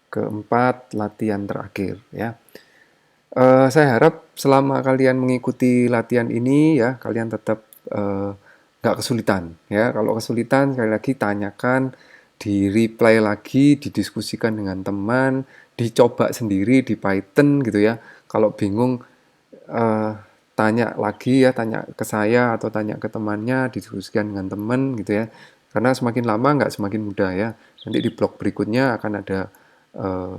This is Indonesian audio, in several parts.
keempat latihan terakhir ya. Saya harap selama kalian mengikuti latihan ini ya, kalian tetap nggak kesulitan ya. Kalau kesulitan sekali lagi tanyakan, di replay lagi, didiskusikan dengan teman, dicoba sendiri di Python gitu ya. Kalau bingung eh, tanya lagi ya, tanya ke saya atau tanya ke temannya, didiskusikan dengan teman gitu ya. Karena semakin lama nggak semakin mudah ya. Nanti di blog berikutnya akan ada eh,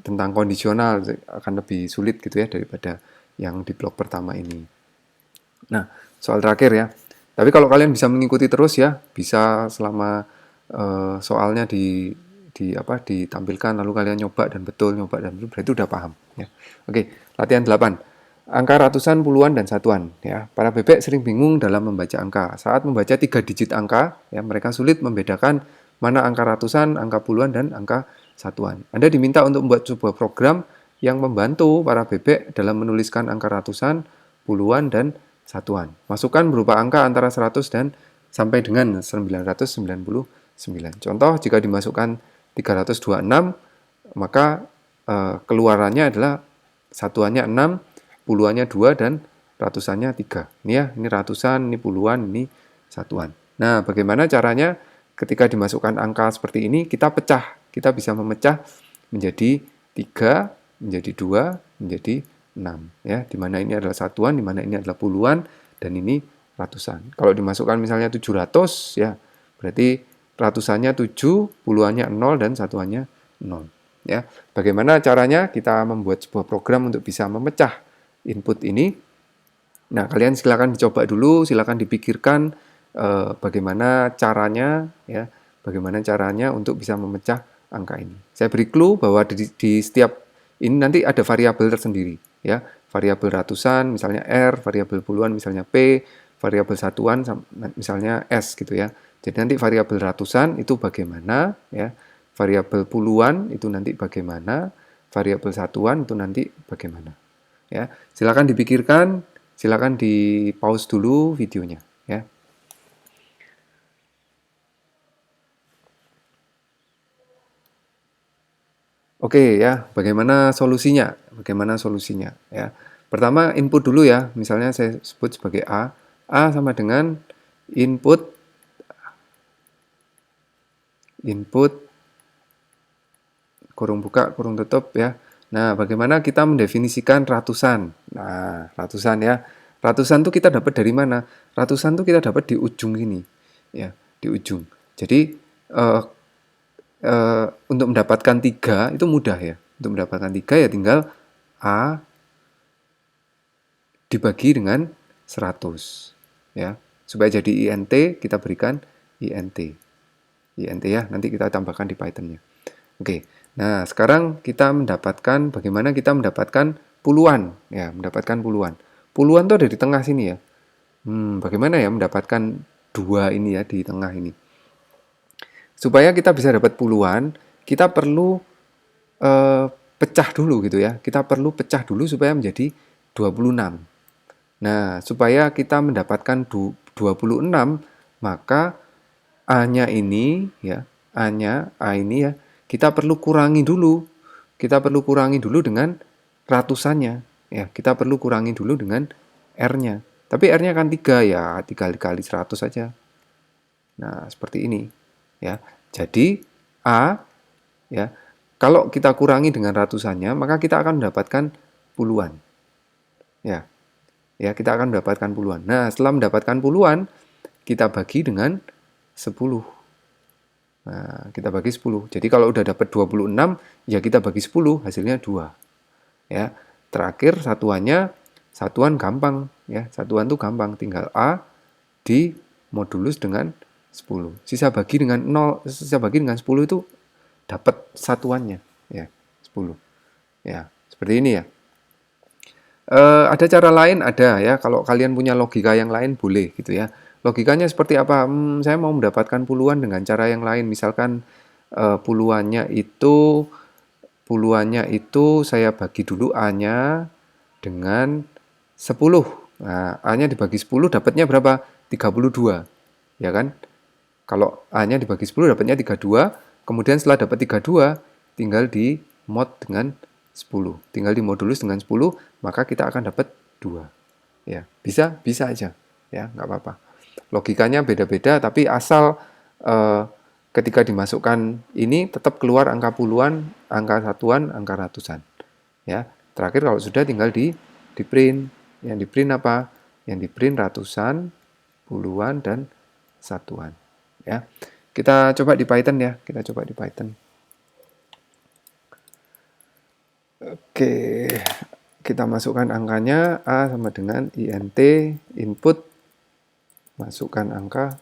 tentang kondisional akan lebih sulit gitu ya daripada yang di blog pertama ini. Nah, soal terakhir ya. Tapi kalau kalian bisa mengikuti terus ya, bisa selama soalnya di apa ditampilkan lalu kalian nyoba dan betul berarti udah paham ya. Oke, latihan 8. Angka ratusan, puluhan dan satuan ya. Para bebek sering bingung dalam membaca angka. Saat membaca 3 digit angka ya, mereka sulit membedakan mana angka ratusan, angka puluhan dan angka satuan. Anda diminta untuk membuat sebuah program yang membantu para bebek dalam menuliskan angka ratusan, puluhan dan satuan. Masukan berupa angka antara 100 dan sampai dengan 999. Contoh, jika dimasukkan 326, maka keluarannya adalah satuannya 6, puluhannya 2, dan ratusannya 3. Ini ya, ini ratusan, ini puluhan, ini satuan. Nah, bagaimana caranya ketika dimasukkan angka seperti ini, kita pecah. Kita bisa memecah menjadi 3, menjadi 2, menjadi 6 ya, di mana ini adalah satuan, di mana ini adalah puluhan dan ini ratusan. Kalau dimasukkan misalnya 700 ya, berarti ratusannya 7, puluhannya 0 dan satuannya 0 ya. Bagaimana caranya kita membuat sebuah program untuk bisa memecah input ini? Nah, kalian silakan dicoba dulu, silakan dipikirkan bagaimana caranya ya, bagaimana caranya untuk bisa memecah angka ini. Saya beri clue bahwa di setiap ini nanti ada variabel tersendiri ya, variabel ratusan misalnya R, variabel puluhan misalnya P, variabel satuan misalnya S gitu ya. Jadi nanti variabel ratusan itu bagaimana ya, variabel puluhan itu nanti bagaimana, variabel satuan itu nanti bagaimana. Ya, silakan dipikirkan, silakan di pause dulu videonya ya. Oke ya, bagaimana solusinya? Bagaimana solusinya ya? Pertama input dulu ya, misalnya saya sebut sebagai A. A sama dengan input input kurung buka kurung tutup ya. Nah, bagaimana kita mendefinisikan ratusan? Nah, ratusan ya. Ratusan tuh kita dapat dari mana? Ratusan tuh kita dapat di ujung ini ya, di ujung. Jadi eh, untuk mendapatkan 3 itu mudah ya. Untuk mendapatkan 3 ya tinggal A dibagi dengan 100 ya. Supaya jadi INT kita berikan INT. INT ya, nanti kita tambahkan di Python-nya. Oke. Nah, sekarang kita mendapatkan bagaimana kita mendapatkan puluhan ya, mendapatkan puluhan. Puluhan tuh ada di tengah sini ya. Bagaimana ya mendapatkan dua ini ya di tengah ini? Supaya kita bisa dapat puluhan, kita perlu eh, pecah dulu gitu ya. Kita perlu pecah dulu supaya menjadi 26. Nah, supaya kita mendapatkan 26, maka A-nya ini ya, A-nya, A ini ya, kita perlu kurangi dulu. Kita perlu kurangi dulu dengan ratusannya. Ya, kita perlu kurangi dulu dengan R-nya. Tapi R-nya kan 3 ya, 3 kali 100 saja. Nah, seperti ini ya. Jadi A ya, kalau kita kurangi dengan ratusannya, maka kita akan mendapatkan puluhan. Ya, ya kita akan mendapatkan puluhan. Nah, setelah mendapatkan puluhan, kita bagi dengan 10. Nah, kita bagi 10. Jadi kalau udah dapat 26, ya kita bagi 10, hasilnya 2. Ya. Terakhir satuannya, satuan gampang ya. Satuan tuh gampang, tinggal A di modulus dengan 10. Sisa bagi dengan 0, sisa bagi dengan 10 itu dapat satuannya ya, 10. Ya, seperti ini ya. Ada cara lain ada ya, kalau kalian punya logika yang lain boleh gitu ya. Logikanya seperti apa? Saya mau mendapatkan puluhan dengan cara yang lain. Misalkan puluhannya itu saya bagi dulu A-nya dengan 10. Nah, A-nya dibagi 10 dapatnya berapa? 32. Ya kan? Kalau A-nya dibagi 10 dapatnya 32. kemudian setelah dapat 32, tinggal di mod dengan 10. Tinggal dimodulus dengan 10, maka kita akan dapat 2. Ya, bisa aja. Ya, nggak apa-apa. Logikanya beda-beda, tapi asal ketika dimasukkan ini tetap keluar angka puluhan, angka satuan, angka ratusan. Ya, terakhir kalau sudah tinggal di print. Yang di print apa? Yang di print ratusan, puluhan, dan satuan. Ya, kita coba di Python ya. Kita coba di Python. Oke, kita masukkan angkanya A sama dengan int input, masukkan angka